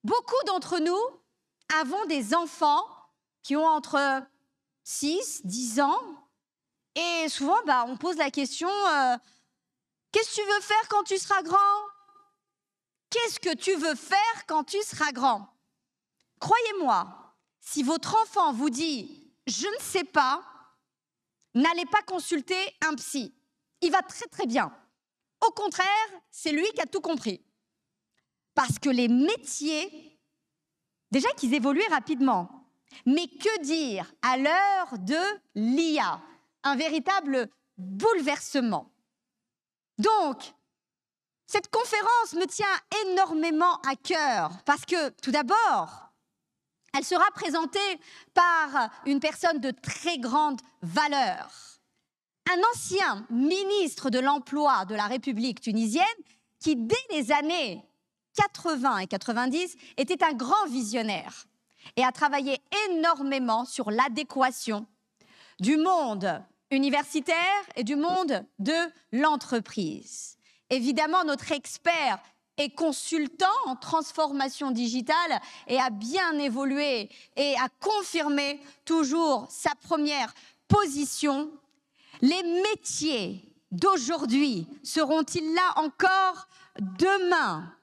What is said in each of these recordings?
Beaucoup d'entre nous avons des enfants qui ont entre 6, 10 ans. Et souvent, on pose la question, qu'est-ce que tu veux faire quand tu seras grand? Qu'est-ce que tu veux faire quand tu seras grand? Croyez-moi, si votre enfant vous dit « je ne sais pas », n'allez pas consulter un psy. Il va très très bien. Au contraire, c'est lui qui a tout compris. Parce que les métiers, déjà qu'ils évoluent rapidement, mais que dire à l'heure de l'IA? Un véritable bouleversement. Donc, cette conférence me tient énormément à cœur parce que, tout d'abord, elle sera présentée par une personne de très grande valeur. Un ancien ministre de l'Emploi de la République tunisienne qui, dès les années 80 et 90, était un grand visionnaire et a travaillé énormément sur l'adéquation du monde universitaire et du monde de l'entreprise. Évidemment, notre expert est consultant en transformation digitale et a bien évolué et a confirmé toujours sa première position. Les métiers d'aujourd'hui seront-ils là encore demain?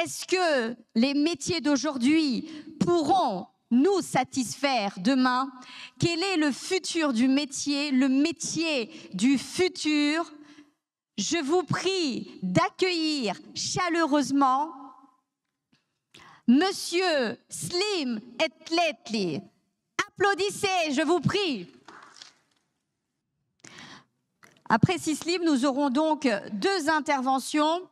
Est-ce que les métiers d'aujourd'hui pourront nous satisfaire demain? Quel est le futur du métier, le métier du futur? Je vous prie d'accueillir chaleureusement Monsieur Slim Etletli. Applaudissez, je vous prie. Après Slim, nous aurons donc 2 interventions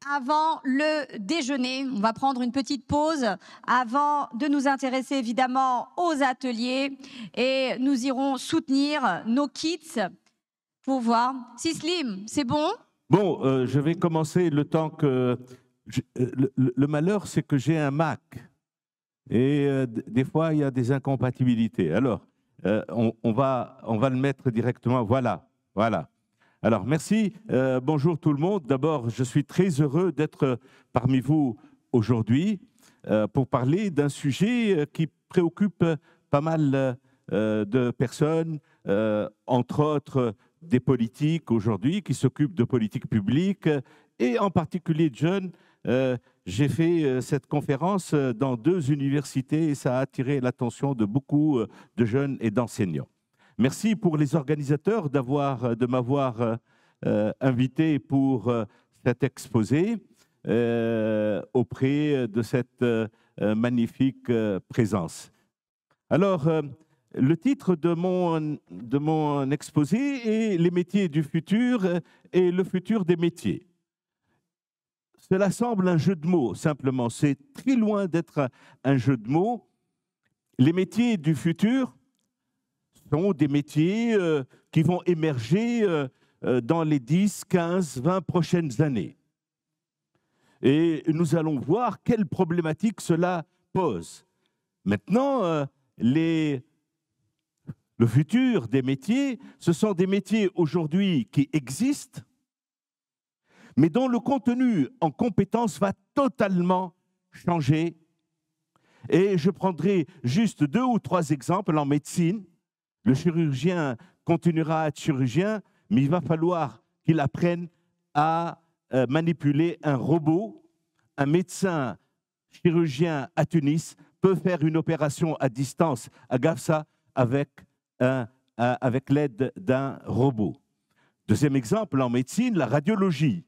avant le déjeuner. On va prendre une petite pause avant de nous intéresser évidemment aux ateliers et nous irons soutenir nos kids pour voir. Slim, c'est bon? Bon, je vais commencer le temps que... Le malheur, c'est que j'ai un Mac et des fois, il y a des incompatibilités. Alors, on va le mettre directement. Voilà. Alors, merci. Bonjour tout le monde. D'abord, je suis très heureux d'être parmi vous aujourd'hui pour parler d'un sujet qui préoccupe pas mal de personnes, entre autres des politiques aujourd'hui qui s'occupent de politique publique et en particulier de jeunes. J'ai fait cette conférence dans 2 universités et ça a attiré l'attention de beaucoup de jeunes et d'enseignants. Merci pour les organisateurs de m'avoir invité pour cet exposé auprès de cette magnifique présence. Alors, le titre de mon exposé est « Les métiers du futur et le futur des métiers ». Cela semble un jeu de mots, simplement. C'est très loin d'être un jeu de mots. Les métiers du futur sont des métiers qui vont émerger dans les 10, 15, 20 prochaines années. Et nous allons voir quelles problématiques cela pose. Maintenant, le futur des métiers, ce sont des métiers aujourd'hui qui existent, mais dont le contenu en compétences va totalement changer. Et je prendrai juste 2 ou 3 exemples en médecine. Le chirurgien continuera à être chirurgien, mais il va falloir qu'il apprenne à manipuler un robot. Un médecin chirurgien à Tunis peut faire une opération à distance à Gafsa avec l'aide d'un robot. Deuxième exemple, en médecine, la radiologie.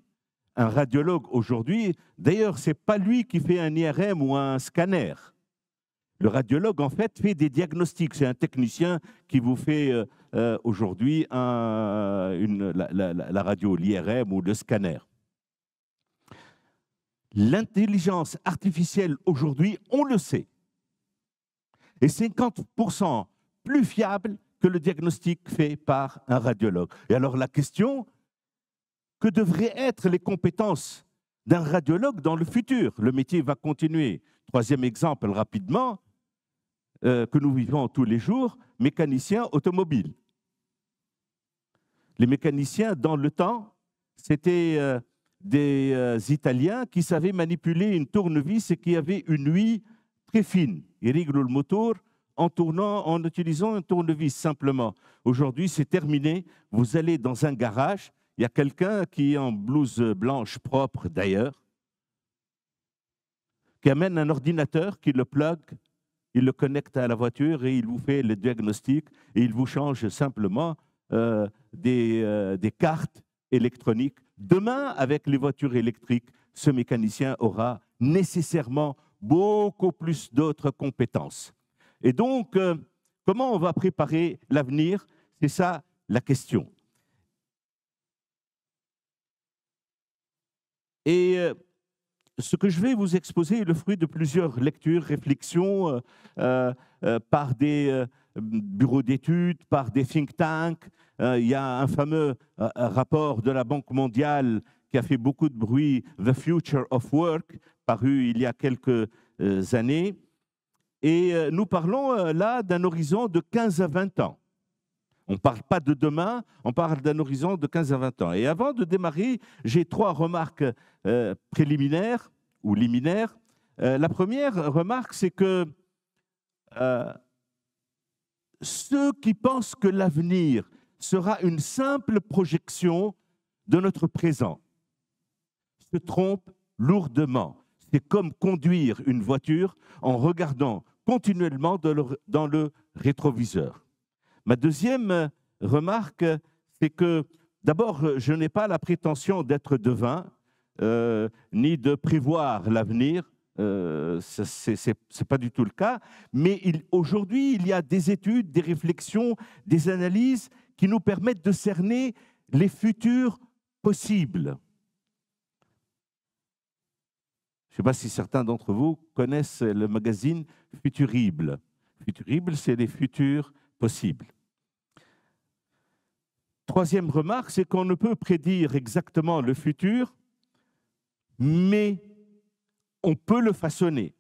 Un radiologue aujourd'hui, d'ailleurs, ce n'est pas lui qui fait un IRM ou un scanner. Le radiologue, en fait, fait des diagnostics. C'est un technicien qui vous fait aujourd'hui la radio, l'IRM ou le scanner. L'intelligence artificielle, aujourd'hui, on le sait, est 50% plus fiable que le diagnostic fait par un radiologue. Et alors la question, que devraient être les compétences d'un radiologue dans le futur? Le métier va continuer. 3e exemple, rapidement, que nous vivons tous les jours, mécanicien automobile. Les mécaniciens, dans le temps, c'était des Italiens qui savaient manipuler une tournevis et qui avaient une huile très fine. Ils règlent le moteur en utilisant un tournevis simplement. Aujourd'hui, c'est terminé. Vous allez dans un garage, il y a quelqu'un qui est en blouse blanche propre d'ailleurs, qui amène un ordinateur, qui le plug, il le connecte à la voiture et il vous fait le diagnostic et il vous change simplement des cartes électroniques. Demain, avec les voitures électriques, ce mécanicien aura nécessairement beaucoup plus d'autres compétences. Et donc, comment on va préparer l'avenir? C'est ça la question. Et ce que je vais vous exposer est le fruit de plusieurs lectures, réflexions par des bureaux d'études, par des think tanks. Il y a un fameux rapport de la Banque mondiale qui a fait beaucoup de bruit, The Future of Work, paru il y a quelques années. Et nous parlons là d'un horizon de 15 à 20 ans. On ne parle pas de demain, on parle d'un horizon de 15 à 20 ans. Et avant de démarrer, j'ai 3 remarques préliminaires ou liminaires. La première remarque, c'est que ceux qui pensent que l'avenir sera une simple projection de notre présent se trompent lourdement. C'est comme conduire une voiture en regardant continuellement dans le rétroviseur. Ma deuxième remarque, c'est que d'abord, je n'ai pas la prétention d'être devin, ni de prévoir l'avenir, ce n'est pas du tout le cas, mais aujourd'hui, il y a des études, des réflexions, des analyses qui nous permettent de cerner les futurs possibles. Je ne sais pas si certains d'entre vous connaissent le magazine Futurible. Futurible, c'est les futurs possibles. Troisième remarque, c'est qu'on ne peut prédire exactement le futur, mais on peut le façonner.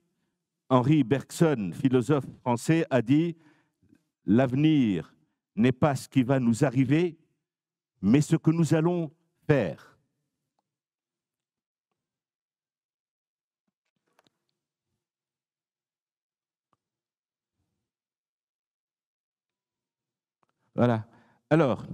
Henri Bergson, philosophe français, a dit « L'avenir n'est pas ce qui va nous arriver, mais ce que nous allons faire ». Voilà. Alors,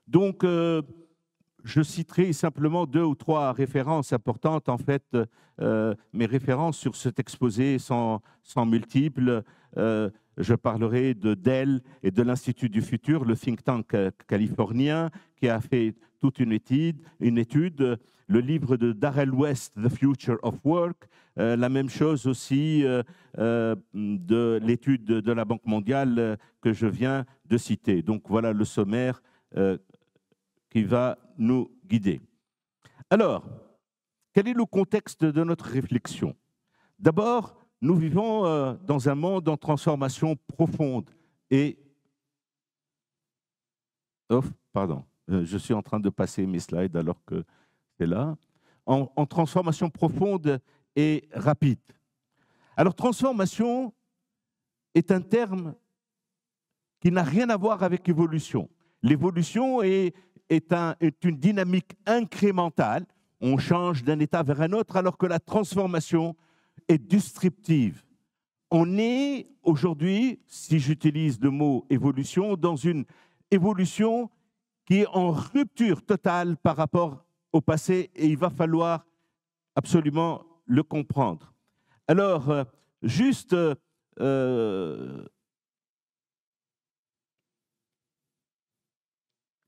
donc, je citerai simplement 2 ou 3 références importantes. En fait, mes références sur cet exposé sont multiples. Je parlerai de Dell et de l'Institut du Futur, le think tank californien, qui a fait toute une étude. Le livre de Darrell West, The Future of Work. La même chose aussi de l'étude de la Banque mondiale que je viens de citer. Donc voilà le sommaire qui va nous guider. Alors, quel est le contexte de notre réflexion? D'abord, nous vivons dans un monde en transformation profonde et... Oh, pardon, je suis en train de passer mes slides alors que c'est là. En transformation profonde et rapide. Alors, transformation est un terme qui n'a rien à voir avec évolution. L'évolution est une dynamique incrémentale. On change d'un état vers un autre, alors que la transformation est disruptive. On est aujourd'hui, si j'utilise le mot évolution, dans une évolution qui est en rupture totale par rapport au passé, et il va falloir absolument le comprendre. Alors, juste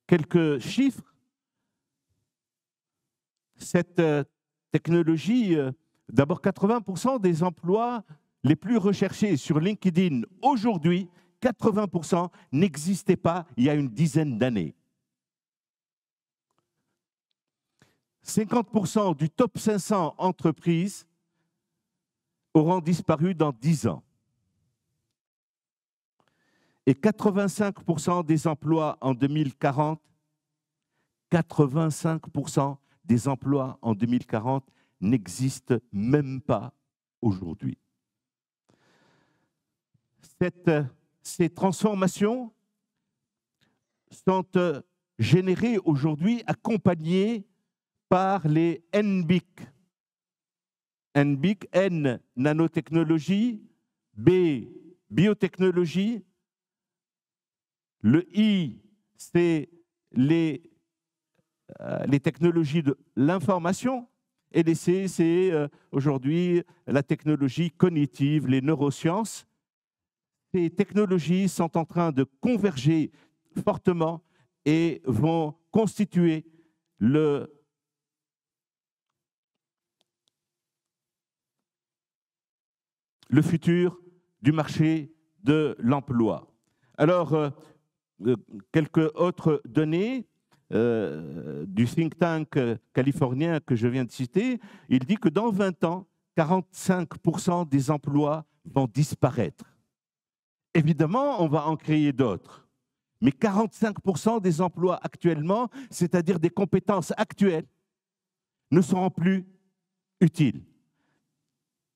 quelques chiffres. Cette technologie, d'abord 80% des emplois les plus recherchés sur LinkedIn aujourd'hui, 80% n'existaient pas il y a une dizaine d'années. 50% du top 500 entreprises auront disparu dans 10 ans. Et 85% des emplois en 2040, 85% des emplois en 2040 n'existent même pas aujourd'hui. Ces transformations sont générés aujourd'hui, accompagnés par les NBIC. NBIC, N, nanotechnologie, B, biotechnologie. Le I, c'est les technologies de l'information. Et les C, c'est aujourd'hui la technologie cognitive, les neurosciences. Ces technologies sont en train de converger fortement et vont constituer le futur du marché de l'emploi. Alors, quelques autres données du think tank californien que je viens de citer, il dit que dans 20 ans, 45% des emplois vont disparaître. Évidemment, on va en créer d'autres, mais 45% des emplois actuellement, c'est-à-dire des compétences actuelles, ne seront plus utiles.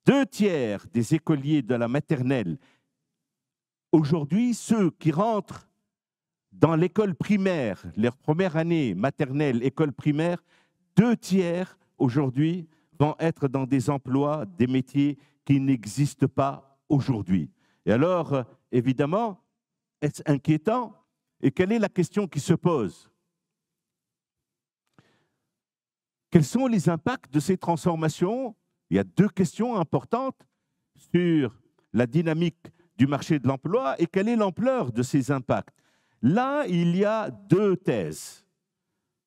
2/3 des écoliers de la maternelle, aujourd'hui, ceux qui rentrent dans l'école primaire, leur première année maternelle, école primaire, 2/3 aujourd'hui vont être dans des emplois, des métiers qui n'existent pas aujourd'hui. Et alors, évidemment, est-ce inquiétant? Et quelle est la question qui se pose? Quels sont les impacts de ces transformations? Il y a 2 questions importantes sur la dynamique du marché de l'emploi et quelle est l'ampleur de ces impacts. Là, il y a 2 thèses,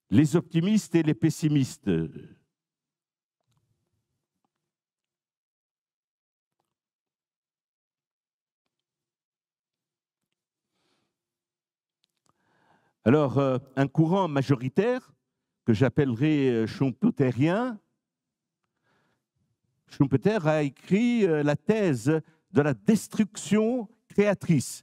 les optimistes et les pessimistes. Alors, un courant majoritaire que j'appellerai schumpeterien, Schumpeter a écrit la thèse de la destruction créatrice.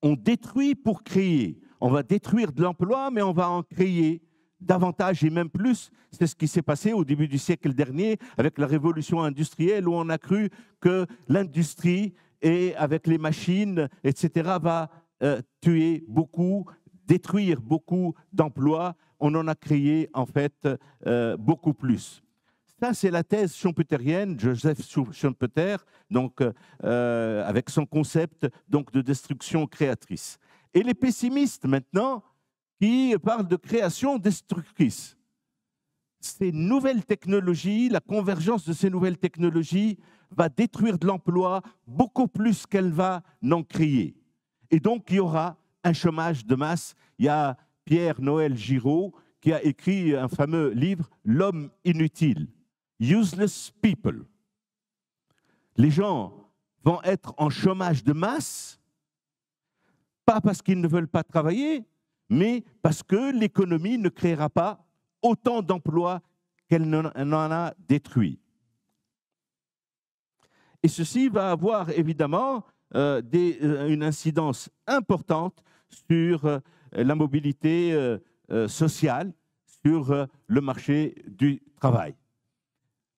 On détruit pour créer. On va détruire de l'emploi, mais on va en créer davantage et même plus. C'est ce qui s'est passé au début du siècle dernier avec la révolution industrielle où on a cru que l'industrie et avec les machines, etc., va tuer beaucoup, détruire beaucoup d'emplois. On en a créé en fait beaucoup plus. Ça, c'est la thèse schumpeterienne, Joseph Schumpeter, donc, avec son concept donc, de destruction créatrice. Et les pessimistes, maintenant, qui parlent de création destructrice. Ces nouvelles technologies, la convergence de ces nouvelles technologies va détruire de l'emploi beaucoup plus qu'elle va n'en créer. Et donc, il y aura un chômage de masse. Il y a Pierre-Noël Giraud qui a écrit un fameux livre, L'homme inutile. Useless people. Les gens vont être en chômage de masse, pas parce qu'ils ne veulent pas travailler, mais parce que l'économie ne créera pas autant d'emplois qu'elle n'en a détruit. Et ceci va avoir évidemment une incidence importante sur la mobilité sociale, sur le marché du travail.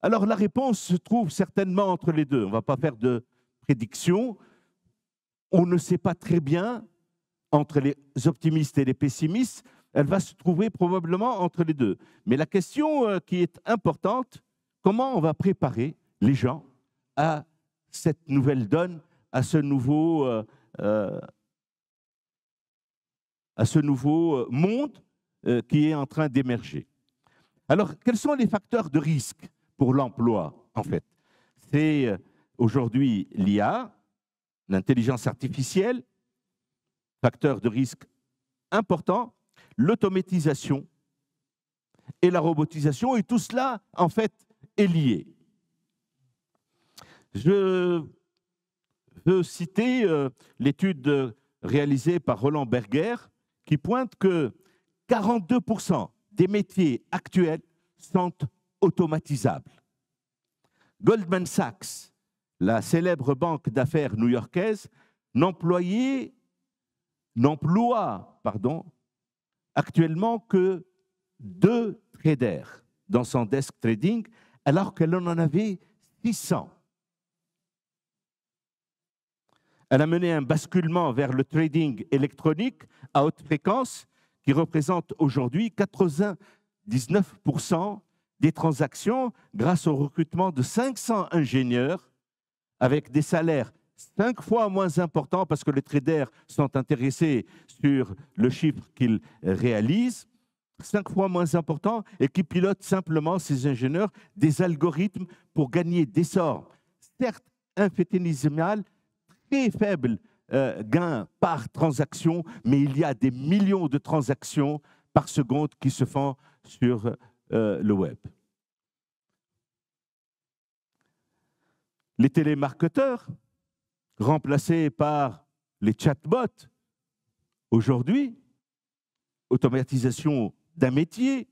Alors la réponse se trouve certainement entre les deux. On ne va pas faire de prédiction. On ne sait pas très bien entre les optimistes et les pessimistes. Elle va se trouver probablement entre les deux. Mais la question qui est importante, comment on va préparer les gens à cette nouvelle donne, à ce nouveau monde qui est en train d'émerger. Alors, quels sont les facteurs de risque pour l'emploi, en fait? C'est aujourd'hui l'IA, l'intelligence artificielle, facteur de risque important, l'automatisation et la robotisation, et tout cela, en fait, est lié. Je veux citer l'étude réalisée par Roland Berger qui pointe que 42% des métiers actuels sont automatisables. Goldman Sachs, la célèbre banque d'affaires new-yorkaise, n'emploie actuellement que 2 traders dans son desk trading, alors qu'elle en avait 600. Elle a mené un basculement vers le trading électronique à haute fréquence qui représente aujourd'hui 99% des transactions grâce au recrutement de 500 ingénieurs avec des salaires 5 fois moins importants parce que les traders sont intéressés sur le chiffre qu'ils réalisent, 5 fois moins importants, et qui pilotent simplement, ces ingénieurs, des algorithmes pour gagner des sorts, certes infinitésimales, très faibles gains par transaction, mais il y a des millions de transactions par seconde qui se font sur le web. Les télémarketeurs, remplacés par les chatbots, aujourd'hui, automatisation d'un métier,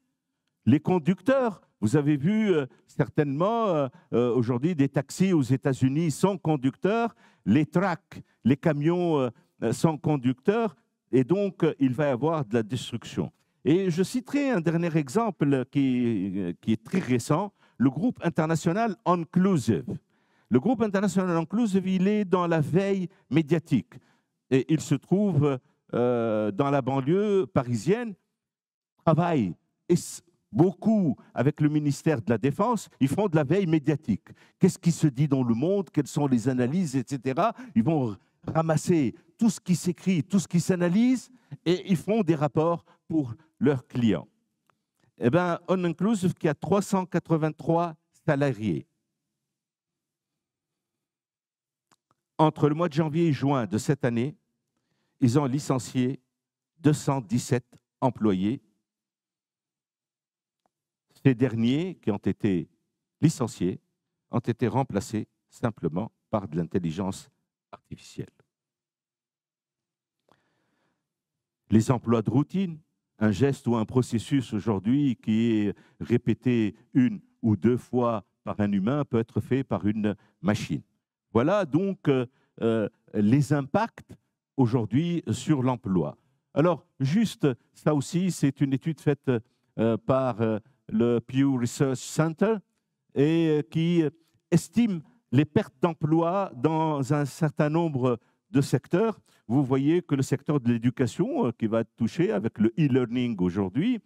les conducteurs, vous avez vu certainement aujourd'hui des taxis aux États-Unis sans conducteur, les trucks, les camions sans conducteur, et donc il va y avoir de la destruction. Et je citerai un dernier exemple qui est très récent, le groupe international Inclusive. Le groupe international Inclusive, il est dans la veille médiatique et il se trouve dans la banlieue parisienne, travaille beaucoup avec le ministère de la Défense, ils font de la veille médiatique. Qu'est-ce qui se dit dans le monde, quelles sont les analyses, etc. Ils vont ramasser tout ce qui s'écrit, tout ce qui s'analyse, et ils font des rapports pour leurs clients. Eh bien, On Inclusive, qui a 383 salariés, entre le mois de janvier et juin de cette année, ils ont licencié 217 employés. Ces derniers qui ont été licenciés ont été remplacés simplement par de l'intelligence artificielle. Les emplois de routine, un geste ou un processus aujourd'hui qui est répété 1 ou 2 fois par un humain peut être fait par une machine. Voilà donc les impacts aujourd'hui sur l'emploi. Alors, juste ça aussi, c'est une étude faite par le Pew Research Center et qui estime les pertes d'emploi dans un certain nombre de secteurs. Vous voyez que le secteur de l'éducation qui va être touché avec le e-learning aujourd'hui.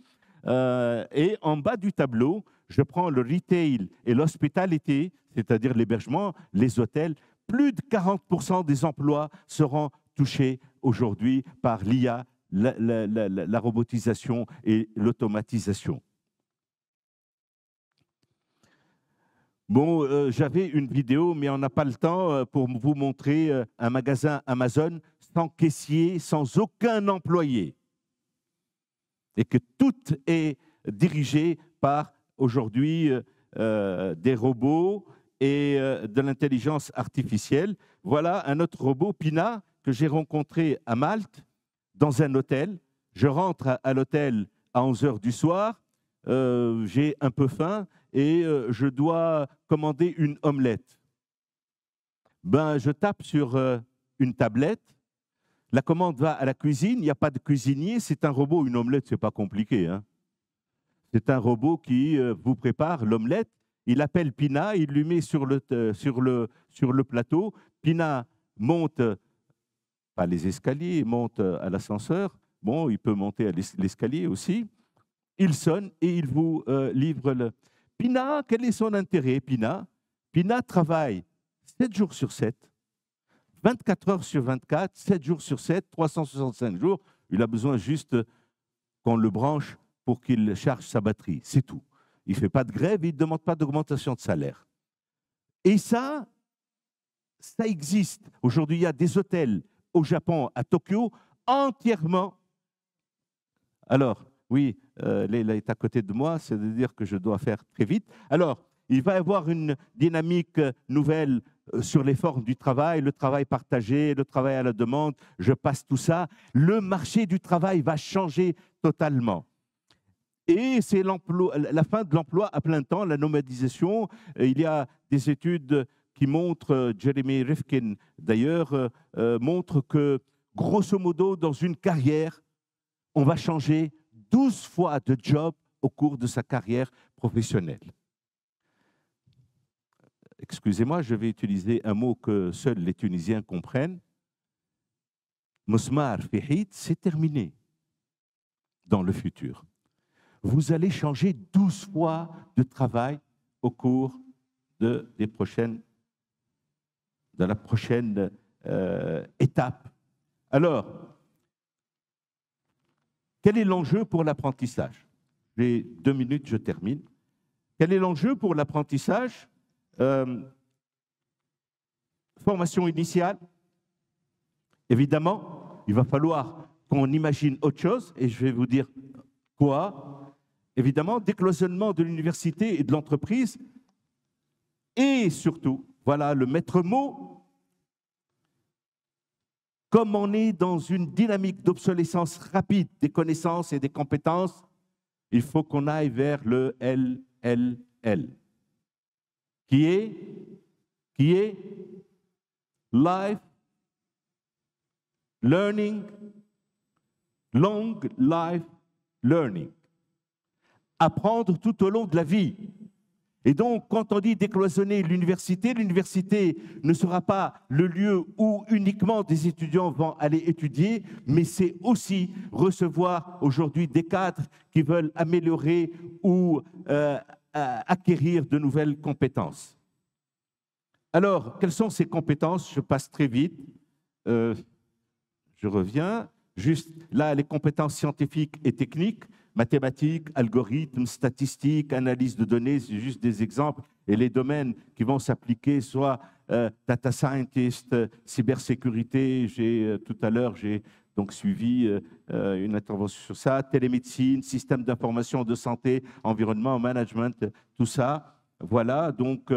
Et en bas du tableau, je prends le retail et l'hospitality, c'est-à-dire l'hébergement, les hôtels. Plus de 40% des emplois seront touchés aujourd'hui par l'IA, la robotisation et l'automatisation. Bon, j'avais une vidéo, mais on n'a pas le temps pour vous montrer un magasin Amazon sans caissier, sans aucun employé. Et que tout est dirigé par, aujourd'hui, des robots et de l'intelligence artificielle. Voilà un autre robot, Pina, que j'ai rencontré à Malte, dans un hôtel. Je rentre à l'hôtel à 11h du soir, j'ai un peu faim et je dois commander une omelette. Ben, je tape sur une tablette, la commande va à la cuisine, il n'y a pas de cuisinier, c'est un robot, une omelette, ce n'est pas compliqué, hein. C'est un robot qui vous prépare l'omelette, il appelle Pina, il lui met sur le plateau, Pina monte, pas les escaliers, il monte à l'ascenseur, bon, il peut monter à l'escalier aussi, il sonne et il vous livre le... Pina, quel est son intérêt, Pina? Pina travaille 7 jours sur 7, 24 heures sur 24, 7 jours sur 7, 365 jours. Il a besoin juste qu'on le branche pour qu'il charge sa batterie. C'est tout. Il ne fait pas de grève, il ne demande pas d'augmentation de salaire. Et ça existe. Aujourd'hui, il y a des hôtels au Japon, à Tokyo, entièrement. Alors, oui, Leila est à côté de moi, c'est-à-dire que je dois faire très vite. Alors, il va y avoir une dynamique nouvelle sur les formes du travail, le travail partagé, le travail à la demande, je passe tout ça. Le marché du travail va changer totalement. Et c'est la fin de l'emploi à plein temps, la nomadisation. Il y a des études qui montrent, Jeremy Rifkin d'ailleurs, montre que grosso modo, dans une carrière, on va changer 12 fois de job au cours de sa carrière professionnelle. Excusez-moi, je vais utiliser un mot que seuls les Tunisiens comprennent. Mosmar Fihit, c'est terminé. dans le futur. Vous allez changer 12 fois de travail au cours de la prochaine étape. Alors, quel est l'enjeu pour l'apprentissage? J'ai 2 minutes, je termine. Quel est l'enjeu pour l'apprentissage? Formation initiale. Évidemment, il va falloir qu'on imagine autre chose, et je vais vous dire quoi. Évidemment, décloisonnement de l'université et de l'entreprise, et surtout, voilà le maître mot, comme on est dans une dynamique d'obsolescence rapide des connaissances et des compétences, il faut qu'on aille vers le LLL, qui est Life Learning, Long Life Learning. Apprendre tout au long de la vie. Et donc, quand on dit décloisonner l'université ne sera pas le lieu où uniquement des étudiants vont aller étudier, mais c'est aussi recevoir aujourd'hui des cadres qui veulent améliorer ou acquérir de nouvelles compétences. Alors, quelles sont ces compétences? Je passe très vite. Je reviens. Juste là, les compétences scientifiques et techniques, mathématiques, algorithmes, statistiques, analyse de données, c'est juste des exemples. Et les domaines qui vont s'appliquer, soit data scientist, cybersécurité, tout à l'heure, j'ai donc suivi une intervention sur ça, télémédecine, système d'information de santé, environnement, management, tout ça. Voilà, donc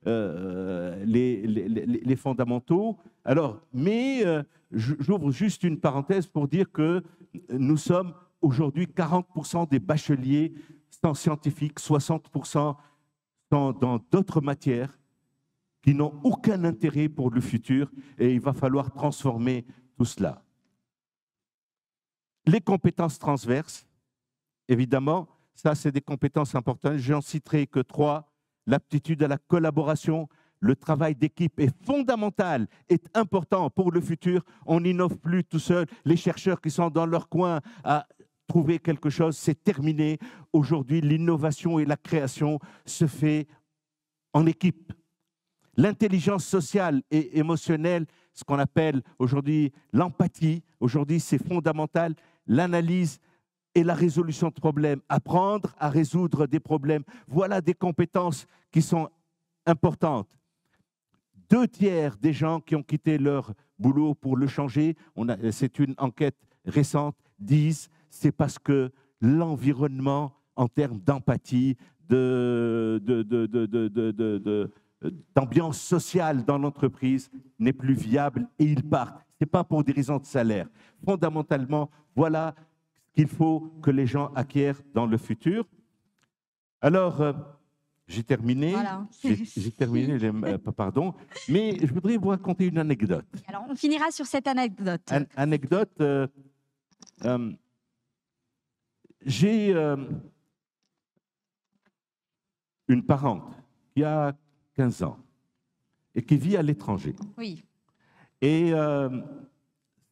les fondamentaux. Alors, mais j'ouvre juste une parenthèse pour dire que nous sommes aujourd'hui 40% des bacheliers sont scientifiques, 60% sont dans d'autres matières qui n'ont aucun intérêt pour le futur, et il va falloir transformer tout cela. Les compétences transverses, évidemment, ça c'est des compétences importantes. J'en citerai que 3. L'aptitude à la collaboration, le travail d'équipe est fondamental, est important pour le futur. On n'innove plus tout seul. Les chercheurs qui sont dans leur coin à trouver quelque chose, c'est terminé. Aujourd'hui, l'innovation et la création se fait en équipe. L'intelligence sociale et émotionnelle, ce qu'on appelle aujourd'hui l'empathie, aujourd'hui c'est fondamental. L'analyse et la résolution de problèmes, apprendre à résoudre des problèmes. Voilà des compétences qui sont importantes. 2/3 des gens qui ont quitté leur boulot pour le changer, c'est une enquête récente, disent c'est parce que l'environnement, en termes d'empathie, d'ambiance sociale dans l'entreprise n'est plus viable et ils partent. Ce n'est pas pour des raisons de salaire. Fondamentalement, voilà qu'il faut que les gens acquièrent dans le futur. Alors, j'ai terminé. Voilà. J'ai terminé, pardon. Mais je voudrais vous raconter une anecdote. Alors, on finira sur cette anecdote. Anecdote. J'ai une parente qui a 15 ans et qui vit à l'étranger. Oui. Et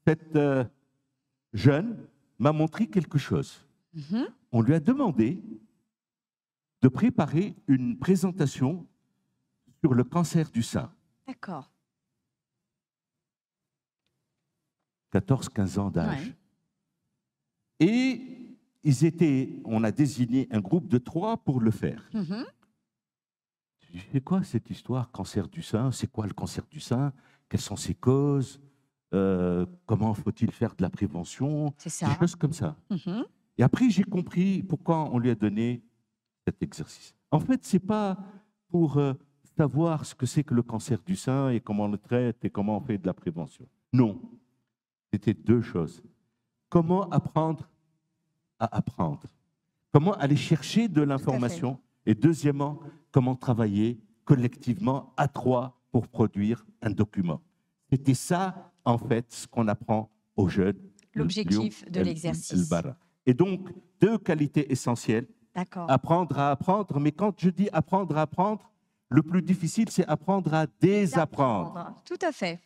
cette jeune m'a montré quelque chose. On lui a demandé de préparer une présentation sur le cancer du sein. D'accord. 14-15 ans d'âge. Ouais. Et on a désigné un groupe de 3 pour le faire. C'est quoi cette histoire, cancer du sein? C'est quoi le cancer du sein? Quelles sont ses causes? Comment faut-il faire de la prévention? C'est ça. Des choses comme ça. Et après, j'ai compris pourquoi on lui a donné cet exercice. En fait, ce n'est pas pour savoir ce que c'est que le cancer du sein et comment on le traite et comment on fait de la prévention. Non. C'était 2 choses. Comment apprendre à apprendre? Comment aller chercher de l'information? Et deuxièmement, comment travailler collectivement à 3 pour produire un document. C'était ça, en fait, ce qu'on apprend aux jeunes. L'objectif de l'exercice. Et donc, 2 qualités essentielles. Apprendre à apprendre, mais quand je dis apprendre à apprendre, le plus difficile, c'est apprendre à désapprendre. Tout à fait.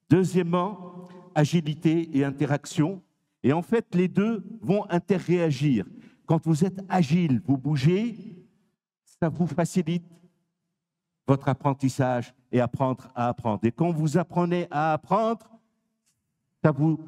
Deuxièmement, agilité et interaction. Et en fait, les deux vont interréagir. Quand vous êtes agile, vous bougez, ça vous facilite votre apprentissage et apprendre à apprendre. Et quand vous apprenez à apprendre, ça vous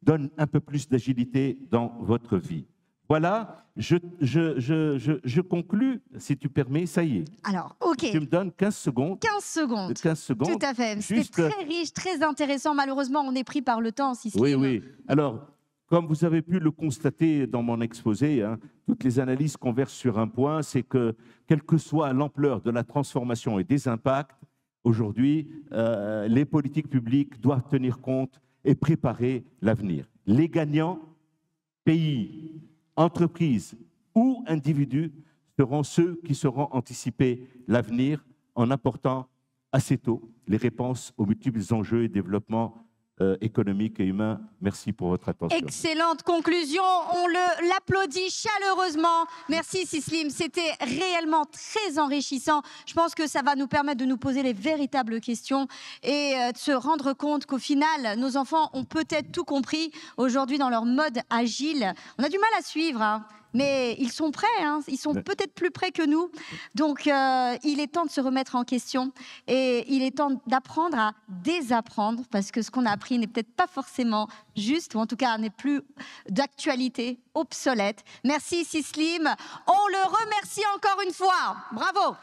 donne un peu plus d'agilité dans votre vie. Voilà, je conclus, si tu permets, ça y est. Alors, ok. Tu me donnes 15 secondes. 15 secondes. 15 secondes. Tout à fait. C'était très riche, très intéressant. Malheureusement, on est pris par le temps, Sislim. Oui, oui. Alors, comme vous avez pu le constater dans mon exposé, hein, toutes les analyses convergent sur un point, c'est que, quelle que soit l'ampleur de la transformation et des impacts, aujourd'hui, les politiques publiques doivent tenir compte et préparer l'avenir. Les gagnants, pays, entreprises ou individus, seront ceux qui sauront anticiper l'avenir en apportant assez tôt les réponses aux multiples enjeux et développements économiques et humains. Merci pour votre attention. Excellente conclusion, on l'applaudit chaleureusement. Merci Sislim, c'était réellement très enrichissant. Je pense que ça va nous permettre de nous poser les véritables questions et de se rendre compte qu'au final, nos enfants ont peut-être tout compris aujourd'hui dans leur mode agile. On a du mal à suivre, hein. Mais ils sont prêts, hein. Ils sont peut-être plus prêts que nous. Donc, il est temps de se remettre en question et il est temps d'apprendre à désapprendre parce que ce qu'on a appris n'est peut-être pas forcément juste ou en tout cas n'est plus d'actualité, obsolète. Merci Sislim. On le remercie encore une fois. Bravo.